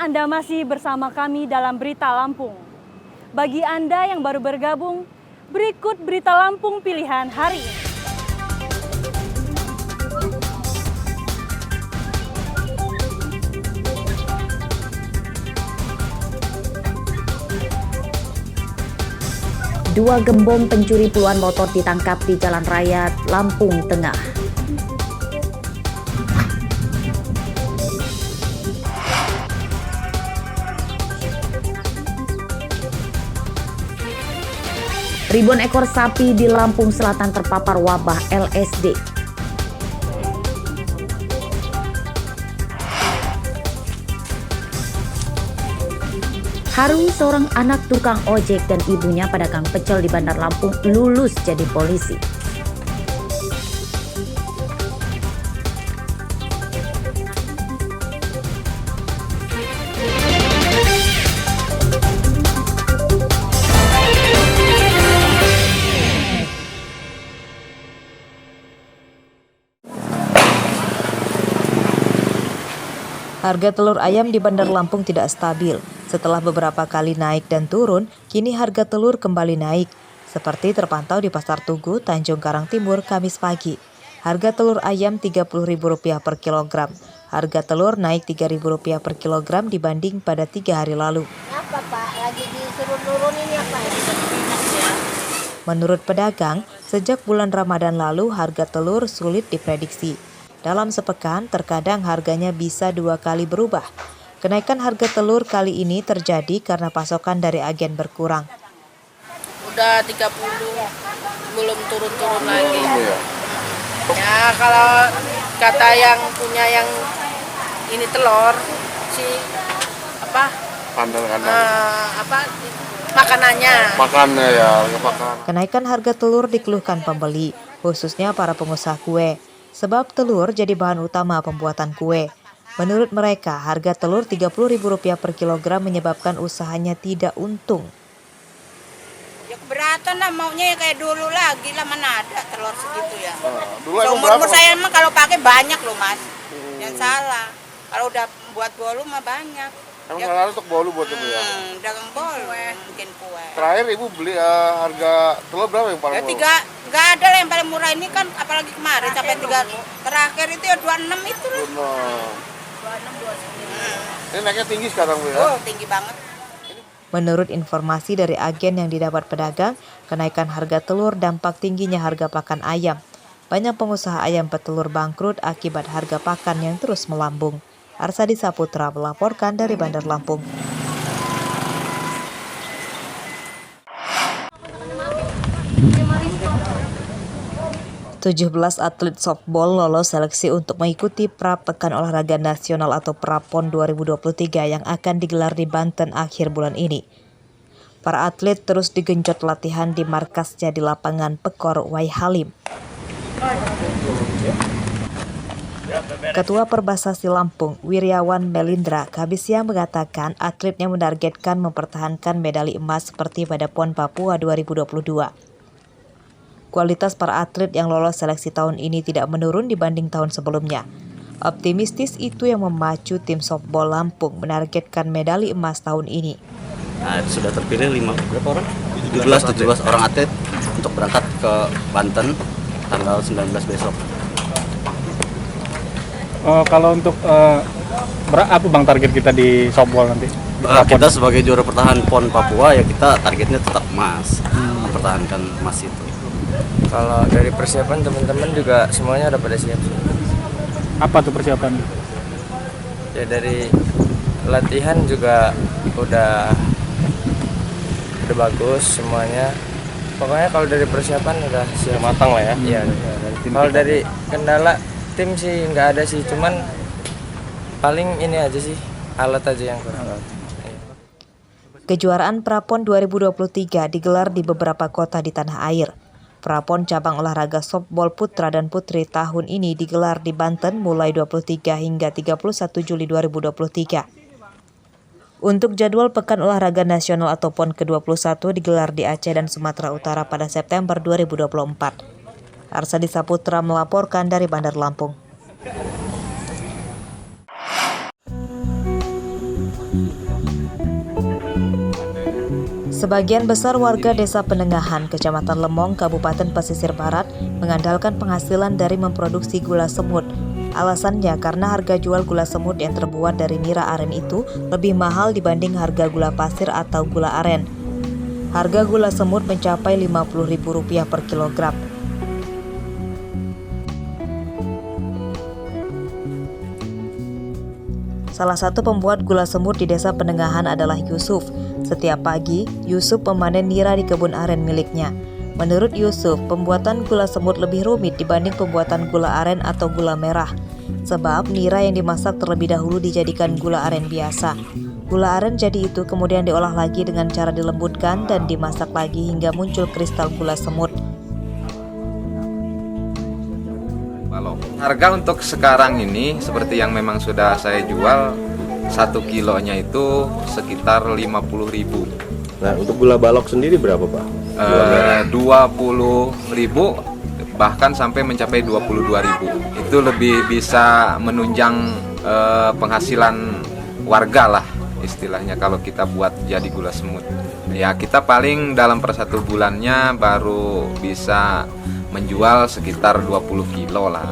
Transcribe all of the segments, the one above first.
Anda masih bersama kami dalam Berita Lampung. Bagi Anda yang baru bergabung, berikut Berita Lampung pilihan hari ini. Dua gembong pencuri puluhan motor ditangkap di Jalan Raya Lampung Tengah. Ribuan ekor sapi di Lampung Selatan terpapar wabah LSD. Haru, seorang anak tukang ojek dan ibunya pedagang pecel di Bandar Lampung lulus jadi polisi. Harga telur ayam di Bandar Lampung tidak stabil. Setelah beberapa kali naik dan turun, kini harga telur kembali naik. Seperti terpantau di Pasar Tugu, Tanjung Karang Timur, Kamis pagi. Harga telur ayam Rp30.000 per kilogram. Harga telur naik Rp3.000 per kilogram dibanding pada 3 hari lalu. Apa Pak? Lagi disuruh nurunin apa? Menurut pedagang, sejak bulan Ramadan lalu harga telur sulit diprediksi. Dalam sepekan, terkadang harganya bisa 2 kali berubah. Kenaikan harga telur kali ini terjadi karena pasokan dari agen berkurang. Udah 30, belum turun-turun lagi. Ya kalau kata yang punya yang ini telur, si apa? Makanannya. Makannya ya, makan. Kenaikan harga telur dikeluhkan pembeli, khususnya para pengusaha kue. Sebab telur jadi bahan utama pembuatan kue. Menurut mereka, harga telur Rp30.000 per kilogram menyebabkan usahanya tidak untung. Ya keberatan lah, maunya ya kayak dulu lagi lah, mana ada telur segitu ya. Dulu Seumur saya emang kalau pakai banyak loh mas, yang salah. Kalau udah buat bolu mah banyak. Emang salah untuk bolu buat ibu ya? Dagang bolu, mungkin kue. Terakhir ibu beli harga telur berapa yang paling murah? Nggak ada lah yang paling murah ini kan, apalagi kemarin sampai 3 terakhir itu ya 26 itu loh. 26, 29. Ini naiknya tinggi sekarang bu ya? Oh tinggi banget. Menurut informasi dari agen yang didapat pedagang, kenaikan harga telur dampak tingginya harga pakan ayam. Banyak pengusaha ayam petelur bangkrut akibat harga pakan yang terus melambung. Arsadi Saputra melaporkan dari Bandar Lampung. 17 atlet softball lolos seleksi untuk mengikuti Pra-Pekan Olahraga Nasional atau Prapon 2023 yang akan digelar di Banten akhir bulan ini. Para atlet terus digenjot latihan di markasnya di lapangan Pekor Waihalim. Ketua Perbasasi Lampung, Wiryawan Melindra, Kamis siang mengatakan atletnya menargetkan mempertahankan medali emas seperti pada PON Papua 2022. Kualitas para atlet yang lolos seleksi tahun ini tidak menurun dibanding tahun sebelumnya. Optimistis itu yang memacu tim softball Lampung menargetkan medali emas tahun ini. Nah, sudah terpilih berapa orang? 17 orang atlet untuk berangkat ke Banten tanggal 19 besok. Kalau untuk apa bang target kita di softball nanti? Kita sebagai juara pertahanan PON Papua ya kita targetnya tetap emas, mempertahankan emas itu. Kalau dari persiapan teman-teman juga semuanya udah pada siap. Apa tuh persiapan? Ya dari latihan juga udah bagus semuanya. Pokoknya kalau dari persiapan udah siap Matang lah ya. Iya. Kalau dari kendala tim sih nggak ada sih, cuman paling ini aja sih alat aja yang kurang. Kejuaraan Prapon 2023 digelar di beberapa kota di tanah air. Prapon cabang olahraga softball putra dan putri tahun ini digelar di Banten mulai 23 hingga 31 Juli 2023. Untuk jadwal Pekan Olahraga Nasional atau PON ke-21 digelar di Aceh dan Sumatera Utara pada September 2024. Arsadi Saputra melaporkan dari Bandar Lampung. Sebagian besar warga Desa Penengahan, Kecamatan Lemong, Kabupaten Pesisir Barat mengandalkan penghasilan dari memproduksi gula semut. Alasannya karena harga jual gula semut yang terbuat dari nira aren itu lebih mahal dibanding harga gula pasir atau gula aren. Harga gula semut mencapai Rp50.000 per kilogram. Salah satu pembuat gula semut di Desa Penengahan adalah Yusuf. Setiap pagi, Yusuf memanen nira di kebun aren miliknya. Menurut Yusuf, pembuatan gula semut lebih rumit dibanding pembuatan gula aren atau gula merah. Sebab nira yang dimasak terlebih dahulu dijadikan gula aren biasa. Gula aren jadi itu kemudian diolah lagi dengan cara dilembutkan dan dimasak lagi hingga muncul kristal gula semut. Harga untuk sekarang ini seperti yang memang sudah saya jual, 1 kilonya itu sekitar 50.000. Nah, untuk gula balok sendiri berapa, Pak? 20.000 bahkan sampai mencapai 22.000. Itu lebih bisa menunjang penghasilan warga lah istilahnya kalau kita buat jadi gula semut. Ya kita paling dalam per 1 bulannya baru bisa menjual sekitar 20 kilo lah.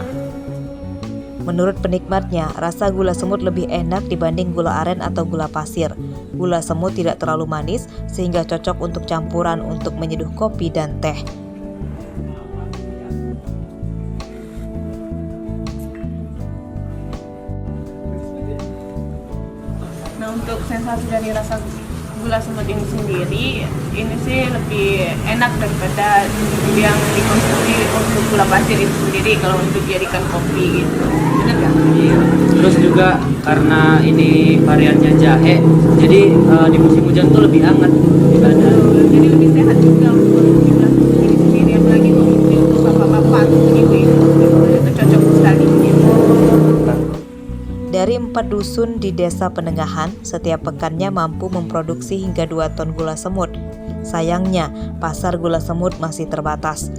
Menurut penikmatnya, rasa gula semut lebih enak dibanding gula aren atau gula pasir. Gula semut tidak terlalu manis sehingga cocok untuk campuran untuk menyeduh kopi dan teh. Nah, untuk sensasi dari rasa gula semut ini sendiri, ini sih lebih enak daripada yang dikonsumsi untuk gula pasir itu sendiri kalau untuk dijadikan kopi gitu. Benar nggak? Iya. Terus juga karena ini variannya jahe, jadi di musim hujan tuh lebih hangat di badan. Jadi lebih sehat juga untuk gula semut ini sendiri, apalagi untuk bapak-bapak atau ibu-ibu itu cocok sekali gitu. Dari 4 dusun di Desa Penengahan, setiap pekannya mampu memproduksi hingga 2 ton gula semut. Sayangnya, pasar gula semut masih terbatas.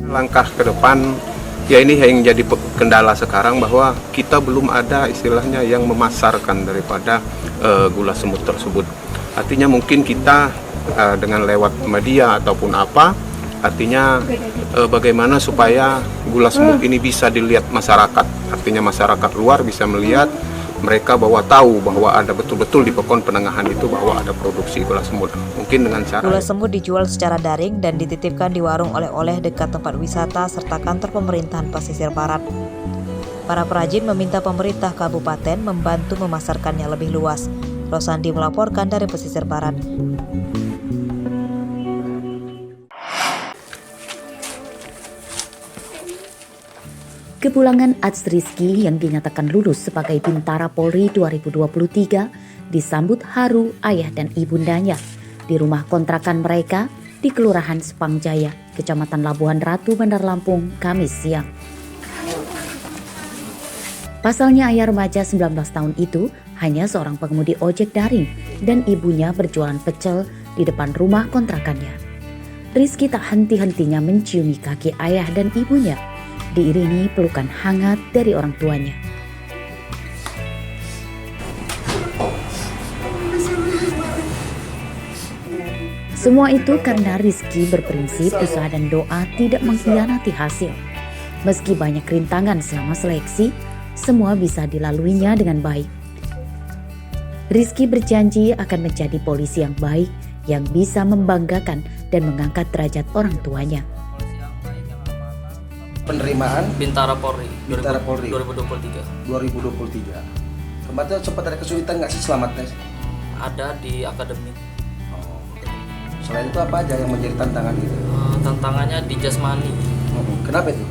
Langkah ke depan, ya ini yang jadi kendala sekarang bahwa kita belum ada istilahnya yang memasarkan daripada gula semut tersebut. Artinya mungkin kita dengan lewat media ataupun apa, artinya bagaimana supaya gula semut ini bisa dilihat masyarakat. Artinya masyarakat luar bisa melihat, mereka tahu bahwa ada betul-betul di Pekon Penengahan itu bahwa ada produksi gula semut. Mungkin dengan cara gula semut dijual secara daring dan dititipkan di warung oleh-oleh dekat tempat wisata serta kantor pemerintahan Pesisir Barat. Para perajin meminta pemerintah kabupaten membantu memasarkannya lebih luas. Rosandi melaporkan dari Pesisir Barat. Kepulangan Ats Rizky yang dinyatakan lulus sebagai Bintara Polri 2023 disambut haru ayah dan ibundanya di rumah kontrakan mereka di Kelurahan Sepangjaya, Kecamatan Labuhan Ratu, Bandar Lampung, Kamis siang. Pasalnya ayah remaja 19 tahun itu hanya seorang pengemudi ojek daring dan ibunya berjualan pecel di depan rumah kontrakannya. Rizky tak henti-hentinya menciumi kaki ayah dan ibunya, diiringi pelukan hangat dari orang tuanya. Semua itu karena Rizky berprinsip usaha dan doa tidak mengkhianati hasil. Meski banyak rintangan selama seleksi, semua bisa dilaluinya dengan baik. Rizky berjanji akan menjadi polisi yang baik, yang bisa membanggakan dan mengangkat derajat orang tuanya. Penerimaan Bintara Polri, Bintara Polri 2023. 2023. Kemarin sempat ada kesulitan nggak sih selama tes? Ada di akademik. Selain itu apa aja yang menjadi tantangan itu? Tantangannya di jasmani. Kenapa itu?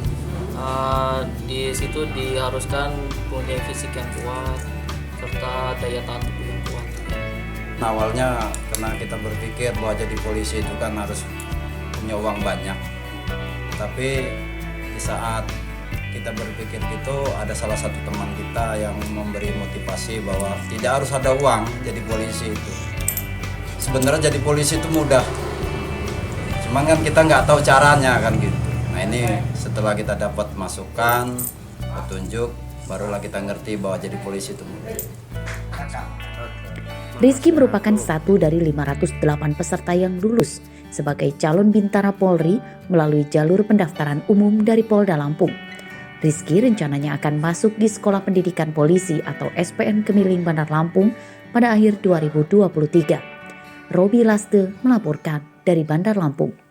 Di situ diharuskan punya fisik yang kuat serta daya tahan tubuh yang kuat. Awalnya karena kita berpikir bahwa jadi polisi itu kan harus punya uang banyak, tapi di saat kita berpikir gitu ada salah satu teman kita yang memberi motivasi bahwa tidak harus ada uang jadi polisi itu. Sebenarnya jadi polisi itu mudah, cuman kan kita nggak tahu caranya kan gitu. Nah ini setelah kita dapat masukan, petunjuk, barulah kita ngerti bahwa jadi polisi itu mudah. Rizky merupakan satu dari 508 peserta yang lulus sebagai calon Bintara Polri melalui jalur pendaftaran umum dari Polda Lampung. Rizky rencananya akan masuk di Sekolah Pendidikan Polisi atau SPN Kemiling Bandar Lampung pada akhir 2023. Robi Laste melaporkan dari Bandar Lampung.